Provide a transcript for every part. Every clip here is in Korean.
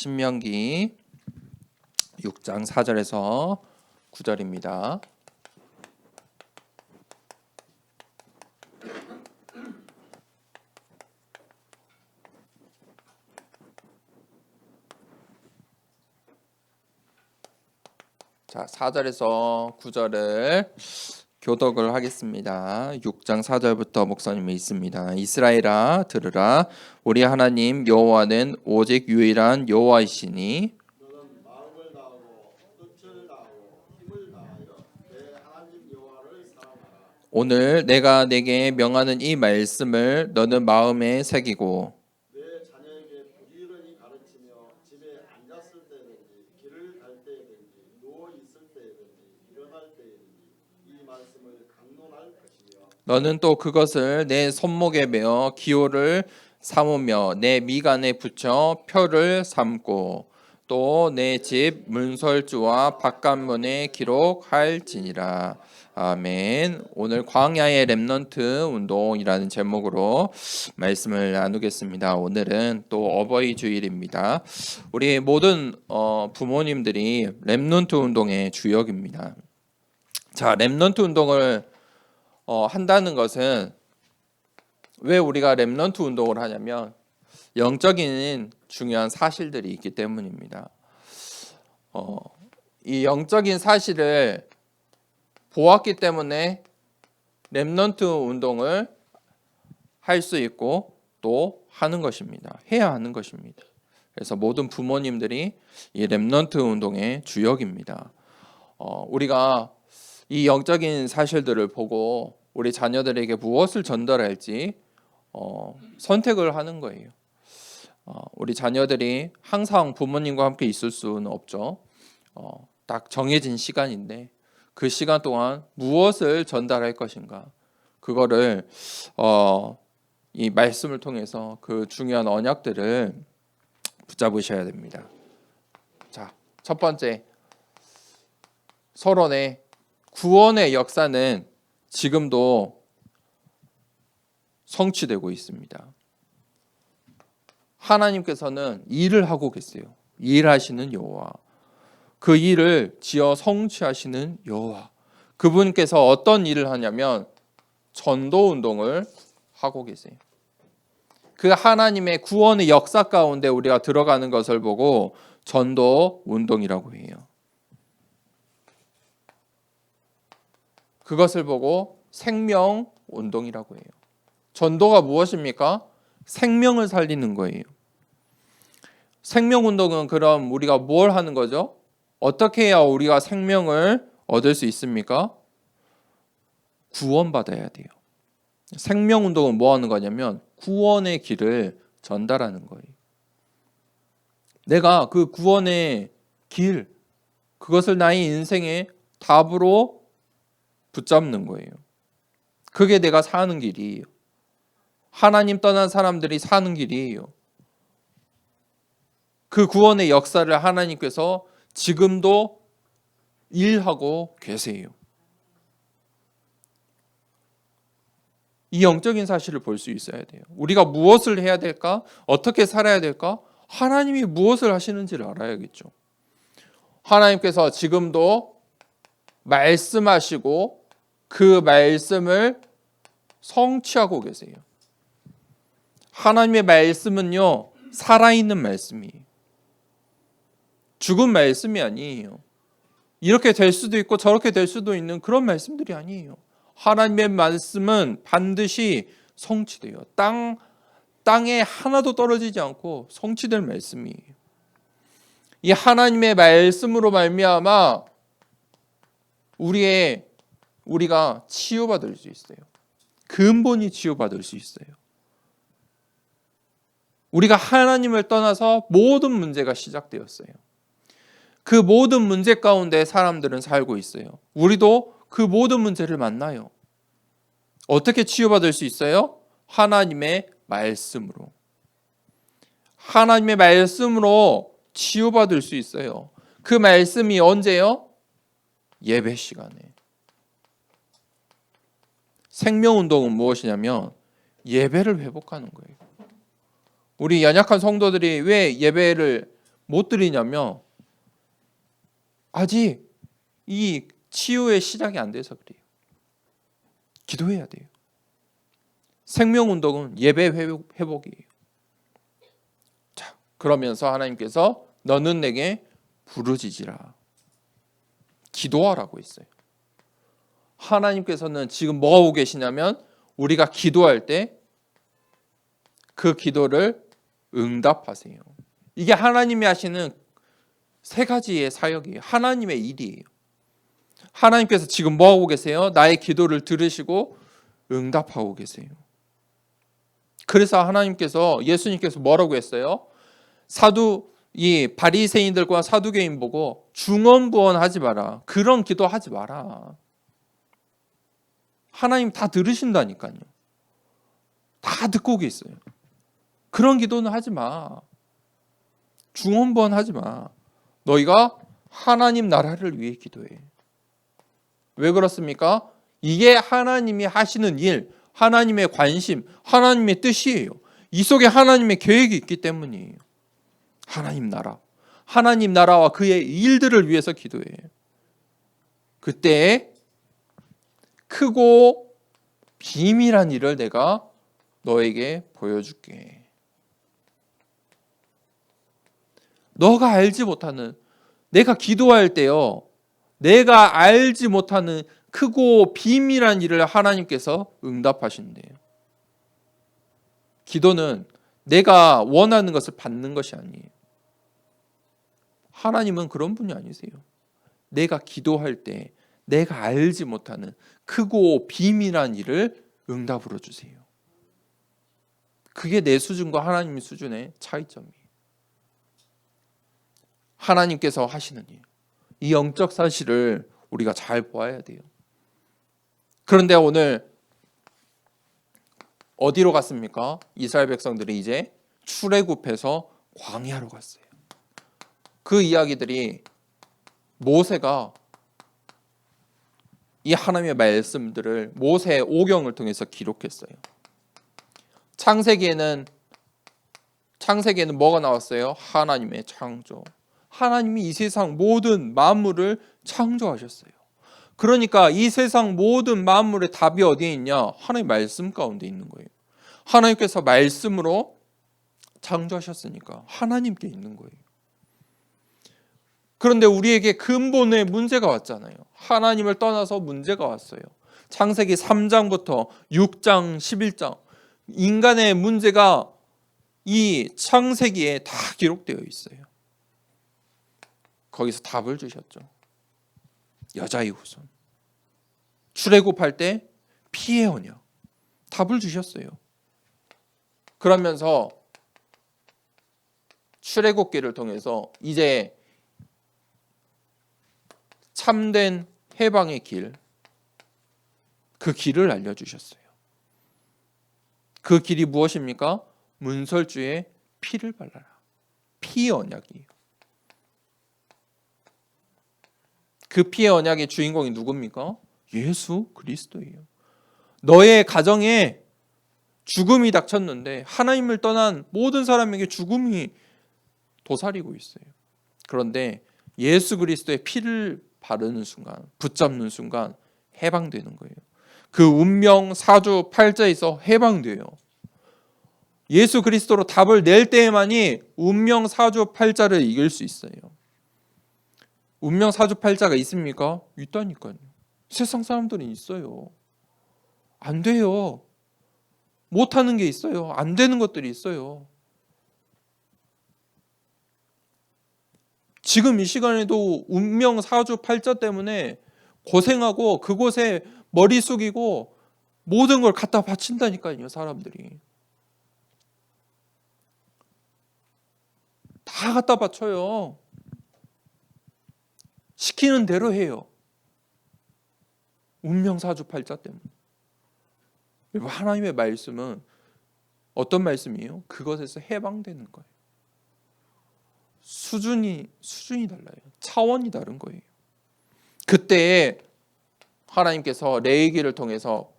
신명기 6장 4절에서 9절입니다. 자, 4절에서 9절을 교독을 하겠습니다. 6장 4절부터 목사님이 있습니다. 이스라엘아 들으라. 우리 하나님 여호와는 오직 유일한 여호와이시니 너는 마음을 다하고 뜻을 다하고 힘을 다하여 내 하나님 여호와를 사랑하라. 오늘 내가 내게 명하는 이 말씀을 너는 마음에 새기고 내 자녀에게 부지런히 가르치며 집에 앉았을 때든지 길을 갈 때든지 누워 있을 때든지 일어날 때든지 이 말씀을 강론할 것이며 너는 또 그것을 내 손목에 메어 기호를 삼으며 내 미간에 붙여 표를 삼고 또 내 집 문설주와 바깥문에 기록할지니라. 아멘. 오늘 광야의 렘넌트 운동이라는 제목으로 말씀을 나누겠습니다. 오늘은 또 어버이 주일입니다. 우리 모든 부모님들이 렘넌트 운동의 주역입니다. 자, 렘넌트 운동을 한다는 것은 왜 우리가 렘넌트 운동을 하냐면 영적인 중요한 사실들이 있기 때문입니다. 이 영적인 사실을 보았기 때문에 렘넌트 운동을 할 수 있고 또 하는 것입니다. 해야 하는 것입니다. 그래서 모든 부모님들이 이 렘넌트 운동의 주역입니다. 우리가 이 영적인 사실들을 보고 우리 자녀들에게 무엇을 전달할지 선택을 하는 거예요. 우리 자녀들이 항상 부모님과 함께 있을 수는 없죠. 딱 정해진 시간인데 그 시간 동안 무엇을 전달할 것인가, 그거를 이 말씀을 통해서 그 중요한 언약들을 붙잡으셔야 됩니다. 자, 첫 번째, 서론의 구원의 역사는 지금도 성취되고 있습니다. 하나님께서는 일을 하고 계세요. 일하시는 여호와, 그 일을 지어 성취하시는 여호와, 그분께서 어떤 일을 하냐면 전도 운동을 하고 계세요. 그 하나님의 구원의 역사 가운데 우리가 들어가는 것을 보고 전도 운동이라고 해요. 그것을 보고 생명 운동이라고 해요. 전도가 무엇입니까? 생명을 살리는 거예요. 생명 운동은 그럼 우리가 뭘 하는 거죠? 어떻게 해야 우리가 생명을 얻을 수 있습니까? 구원받아야 돼요. 생명 운동은 뭐 하는 거냐면 구원의 길을 전달하는 거예요. 내가 그 구원의 길, 그것을 나의 인생의 답으로 붙잡는 거예요. 그게 내가 사는 길이에요. 하나님 떠난 사람들이 사는 길이에요. 그 구원의 역사를 하나님께서 지금도 일하고 계세요. 이 영적인 사실을 볼 수 있어야 돼요. 우리가 무엇을 해야 될까? 어떻게 살아야 될까? 하나님이 무엇을 하시는지를 알아야겠죠. 하나님께서 지금도 말씀하시고 그 말씀을 성취하고 계세요. 하나님의 말씀은요, 살아있는 말씀이에요. 죽은 말씀이 아니에요. 이렇게 될 수도 있고 저렇게 될 수도 있는 그런 말씀들이 아니에요. 하나님의 말씀은 반드시 성취돼요. 땅에 하나도 떨어지지 않고 성취될 말씀이에요. 이 하나님의 말씀으로 말미암아 우리가 치유받을 수 있어요. 근본이 치유받을 수 있어요. 우리가 하나님을 떠나서 모든 문제가 시작되었어요. 그 모든 문제 가운데 사람들은 살고 있어요. 우리도 그 모든 문제를 만나요. 어떻게 치유받을 수 있어요? 하나님의 말씀으로. 하나님의 말씀으로 치유받을 수 있어요. 그 말씀이 언제요? 예배 시간에. 생명운동은 무엇이냐면 예배를 회복하는 거예요. 우리 연약한 성도들이 왜 예배를 못 드리냐면 아직 이 치유의 시작이 안 돼서 그래요. 기도해야 돼요. 생명운동은 예배 회복이에요. 자, 그러면서 하나님께서 너는 내게 부르짖으라. 기도하라고 했어요. 하나님께서는 지금 뭐 하고 계시냐면 우리가 기도할 때 그 기도를 응답하세요. 이게 하나님이 하시는 세 가지의 사역이에요. 하나님의 일이에요. 하나님께서 지금 뭐 하고 계세요? 나의 기도를 들으시고 응답하고 계세요. 그래서 하나님께서 예수님께서 뭐라고 했어요? 이 바리새인들과 사두개인 보고 중언부언하지 마라. 그런 기도하지 마라. 하나님 다 들으신다니까요. 다 듣고 계세요. 그런 기도는 하지 마. 중언부언하지 마. 너희가 하나님 나라를 위해 기도해. 왜 그렇습니까? 이게 하나님이 하시는 일, 하나님의 관심, 하나님의 뜻이에요. 이 속에 하나님의 계획이 있기 때문이에요. 하나님 나라, 하나님 나라와 그의 일들을 위해서 기도해. 그때 크고 비밀한 일을 내가 너에게 보여줄게. 너가 알지 못하는, 내가 기도할 때요, 내가 알지 못하는 크고 비밀한 일을 하나님께서 응답하신대요. 기도는 내가 원하는 것을 받는 것이 아니에요. 하나님은 그런 분이 아니세요. 내가 기도할 때 내가 알지 못하는 크고 비밀한 일을 응답으로 주세요. 그게 내 수준과 하나님 수준의 차이점이에요. 하나님께서 하시는 일, 이 영적 사실을 우리가 잘 보아야 돼요. 그런데 오늘 어디로 갔습니까? 이스라엘 백성들이 이제 출애굽해서 광야로 갔어요. 그 이야기들이 모세가 이 하나님의 말씀들을 모세 오경을 통해서 기록했어요. 창세기에는 뭐가 나왔어요? 하나님의 창조. 하나님이 이 세상 모든 만물을 창조하셨어요. 그러니까 이 세상 모든 만물의 답이 어디에 있냐? 하나님의 말씀 가운데 있는 거예요. 하나님께서 말씀으로 창조하셨으니까 하나님께 있는 거예요. 그런데 우리에게 근본의 문제가 왔잖아요. 하나님을 떠나서 문제가 왔어요. 창세기 3장부터 6장, 11장 인간의 문제가 이 창세기에 다 기록되어 있어요. 거기서 답을 주셨죠. 여자의 후손. 출애굽할 때 피의 언약. 답을 주셨어요. 그러면서 출애굽기를 통해서 이제 참된 해방의 길, 그 길을 알려주셨어요. 그 길이 무엇입니까? 문설주에 피를 발라라. 피의 언약이에요. 그 피의 언약의 주인공이 누굽니까? 예수 그리스도예요. 너의 가정에 죽음이 닥쳤는데 하나님을 떠난 모든 사람에게 죽음이 도사리고 있어요. 그런데 예수 그리스도의 피를 바르는 순간, 붙잡는 순간 해방되는 거예요. 그 운명 사주 팔자에서 해방돼요. 예수 그리스도로 답을 낼 때에만이 운명 사주 팔자를 이길 수 있어요. 운명 사주 팔자가 있습니까? 있다니까요. 세상 사람들은 있어요. 안 돼요. 못하는 게 있어요. 안 되는 것들이 있어요. 지금 이 시간에도 운명 사주 팔자 때문에 고생하고 그곳에 머리 숙이고 모든 걸 갖다 바친다니까요. 사람들이. 다 갖다 바쳐요. 시키는 대로 해요. 운명 사주 팔자 때문에. 하나님의 말씀은 어떤 말씀이에요? 그것에서 해방되는 거예요. 수준이 달라요. 차원이 다른 거예요. 그때 하나님께서 레위기를 통해서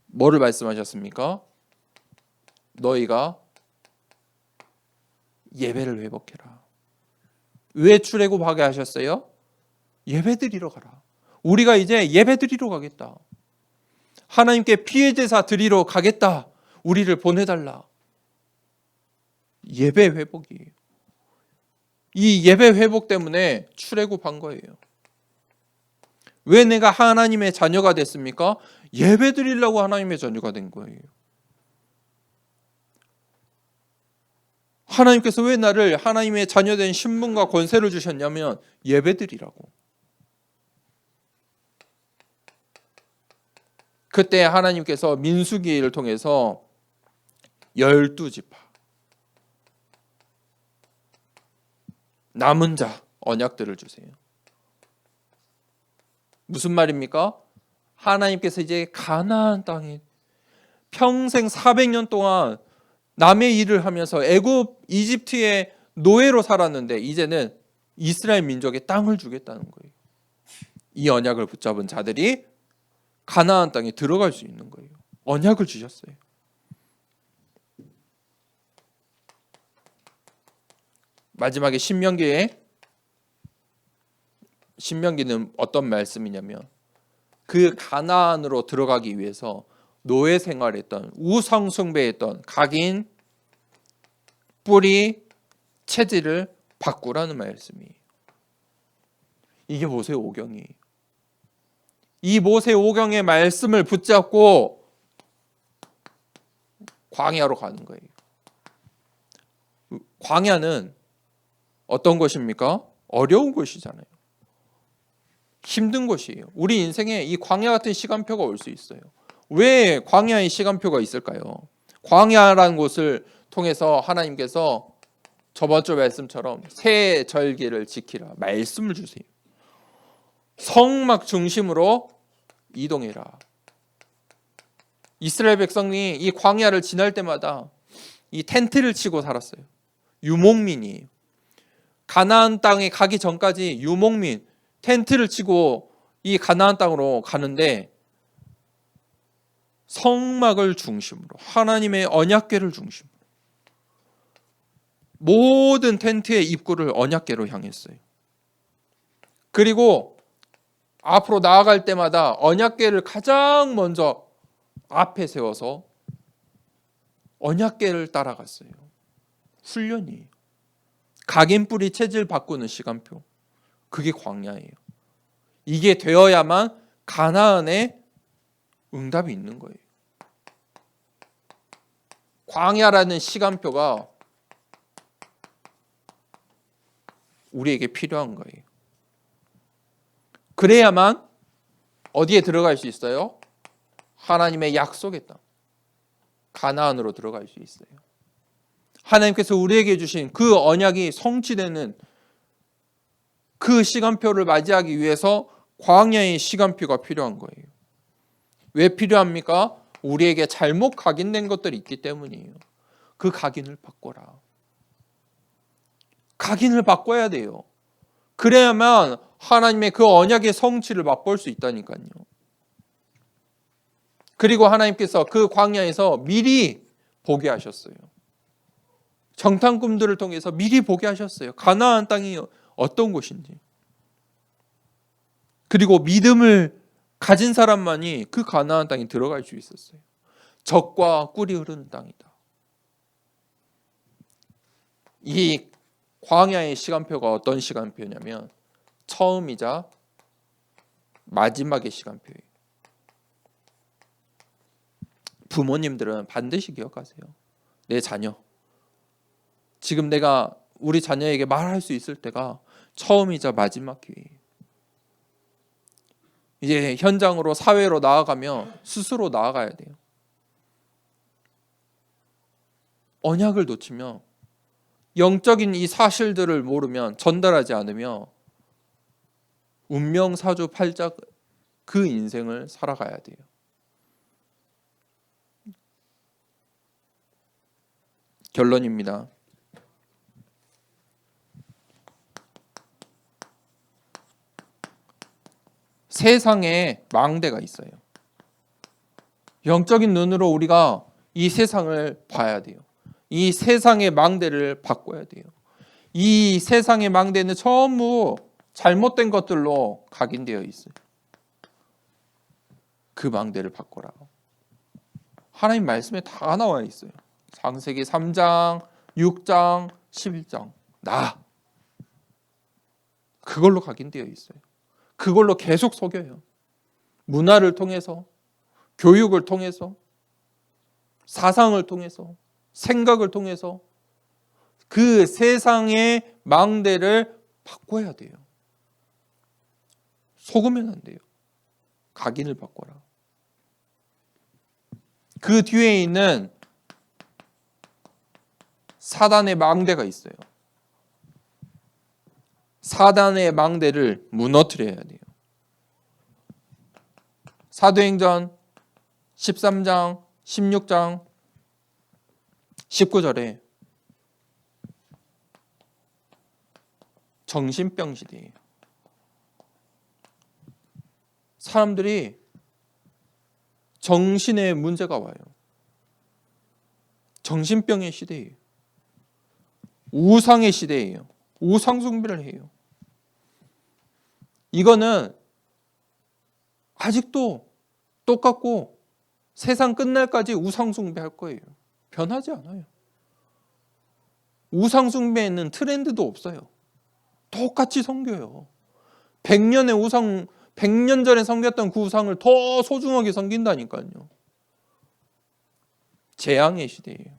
뭐를 말씀하셨습니까? 너희가 예배를 회복해라. 왜 출애굽하게 하셨어요? 예배 드리러 가라. 우리가 이제 예배 드리러 가겠다. 하나님께 피의 제사 드리러 가겠다. 우리를 보내달라. 예배 회복이에요. 이 예배 회복 때문에 출애굽한 거예요. 왜 내가 하나님의 자녀가 됐습니까? 예배 드리려고 하나님의 자녀가 된 거예요. 하나님께서 왜 나를 하나님의 자녀된 신분과 권세를 주셨냐면 예배 드리라고. 그때 하나님께서 민수기를 통해서 12지파 남은 자 언약들을 주세요. 무슨 말입니까? 하나님께서 이제 가나안 땅에 평생 400년 동안 남의 일을 하면서 애굽 이집트의 노예로 살았는데 이제는 이스라엘 민족의 땅을 주겠다는 거예요. 이 언약을 붙잡은 자들이 가나안 땅에 들어갈 수 있는 거예요. 언약을 주셨어요. 마지막에 신명기는 어떤 말씀이냐면 그 가나안으로 들어가기 위해서 노예 생활했던 우상 숭배했던 각인 뿌리 체질을 바꾸라는 말씀이에요. 이게 모세 오경이에요. 이 모세 오경의 말씀을 붙잡고 광야로 가는 거예요. 광야는 어떤 것입니까? 어려운 것이잖아요. 힘든 것이에요. 우리 인생에 이 광야 같은 시간표가 올 수 있어요. 왜 광야의 시간표가 있을까요? 광야라는 곳을 통해서 하나님께서 저번 주 말씀처럼 새 절기를 지키라 말씀을 주세요. 성막 중심으로 이동해라. 이스라엘 백성이 이 광야를 지날 때마다 이 텐트를 치고 살았어요. 유목민이에요. 가나안 땅에 가기 전까지 유목민 텐트를 치고 이 가나안 땅으로 가는데 성막을 중심으로 하나님의 언약궤를 중심으로 모든 텐트의 입구를 언약궤로 향했어요. 그리고 앞으로 나아갈 때마다 언약궤를 가장 먼저 앞에 세워서 언약궤를 따라갔어요. 훈련이에요. 각인뿌리 체질 바꾸는 시간표. 그게 광야예요. 이게 되어야만 가나안에 응답이 있는 거예요. 광야라는 시간표가 우리에게 필요한 거예요. 그래야만 어디에 들어갈 수 있어요? 하나님의 약속의 땅, 가나안으로 들어갈 수 있어요. 하나님께서 우리에게 주신 그 언약이 성취되는 그 시간표를 맞이하기 위해서 광야의 시간표가 필요한 거예요. 왜 필요합니까? 우리에게 잘못 각인된 것들이 있기 때문이에요. 그 각인을 바꿔라. 각인을 바꿔야 돼요. 그래야만 하나님의 그 언약의 성취를 맛볼 수 있다니까요. 그리고 하나님께서 그 광야에서 미리 보게 하셨어요. 정탐꾼들을 통해서 미리 보게 하셨어요. 가나안 땅이 어떤 곳인지. 그리고 믿음을 가진 사람만이 그 가나안 땅에 들어갈 수 있었어요. 젖과 꿀이 흐르는 땅이다. 이 광야의 시간표가 어떤 시간표냐면 처음이자 마지막의 시간표예요. 부모님들은 반드시 기억하세요. 내 자녀. 지금 내가 우리 자녀에게 말할 수 있을 때가 처음이자 마지막 기회예요. 이제 현장으로 사회로 나아가면 스스로 나아가야 돼요. 언약을 놓치면 영적인 이 사실들을 모르면 전달하지 않으면 운명사주팔자 그 인생을 살아가야 돼요. 결론입니다. 세상에 망대가 있어요. 영적인 눈으로 우리가 이 세상을 봐야 돼요. 이 세상의 망대를 바꿔야 돼요. 이 세상의 망대는 전부 잘못된 것들로 각인되어 있어요. 그 망대를 바꿔라. 하나님 말씀에 다 나와 있어요. 창세기 3장, 6장, 11장. 나. 그걸로 각인되어 있어요. 그걸로 계속 속여요. 문화를 통해서, 교육을 통해서, 사상을 통해서, 생각을 통해서 그 세상의 망대를 바꿔야 돼요. 속으면 안 돼요. 각인을 바꿔라. 그 뒤에 있는 사단의 망대가 있어요. 사단의 망대를 무너뜨려야 돼요. 사도행전 13장, 16장, 19절에 정신병 시대예요. 사람들이 정신에 문제가 와요. 정신병의 시대예요. 우상의 시대예요. 우상 숭배를 해요. 이거는 아직도 똑같고 세상 끝날까지 우상 숭배할 거예요. 변하지 않아요. 우상 숭배에는 트렌드도 없어요. 똑같이 섬겨요. 100년 전에 섬겼던 그 우상을 더 소중하게 섬긴다니까요. 재앙의 시대예요.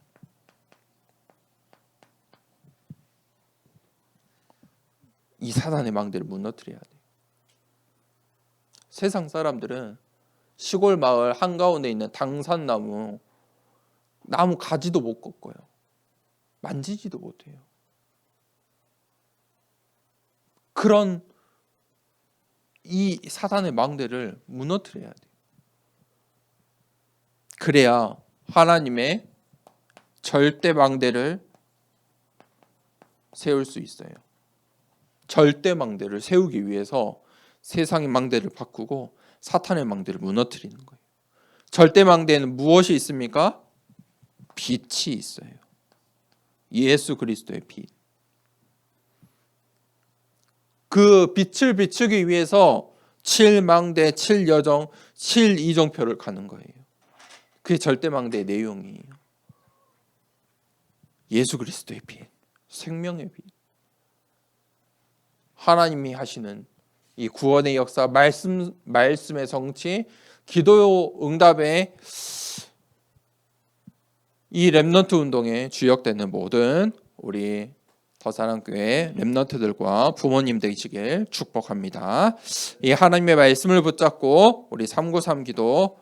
이 사단의 망대를 무너뜨려야 돼요. 세상 사람들은 시골 마을 한가운데 있는 당산나무 가지도 못 꺾어요. 만지지도 못해요. 그런 이 사단의 망대를 무너뜨려야 돼요. 그래야 하나님의 절대 망대를 세울 수 있어요. 절대 망대를 세우기 위해서 세상의 망대를 바꾸고 사탄의 망대를 무너뜨리는 거예요. 절대 망대에는 무엇이 있습니까? 빛이 있어요. 예수 그리스도의 빛. 그 빛을 비추기 위해서 7망대, 7여정, 7이정표를 가는 거예요. 그게 절대망대의 내용이에요. 예수 그리스도의 빛, 생명의 빛. 하나님이 하시는 이 구원의 역사, 말씀의 성취, 기도 응답의 이 렘넌트 운동에 주역되는 모든 우리 더사랑교회 렘넌트들과 부모님 되시길 축복합니다. 이 하나님의 말씀을 붙잡고 우리 393 기도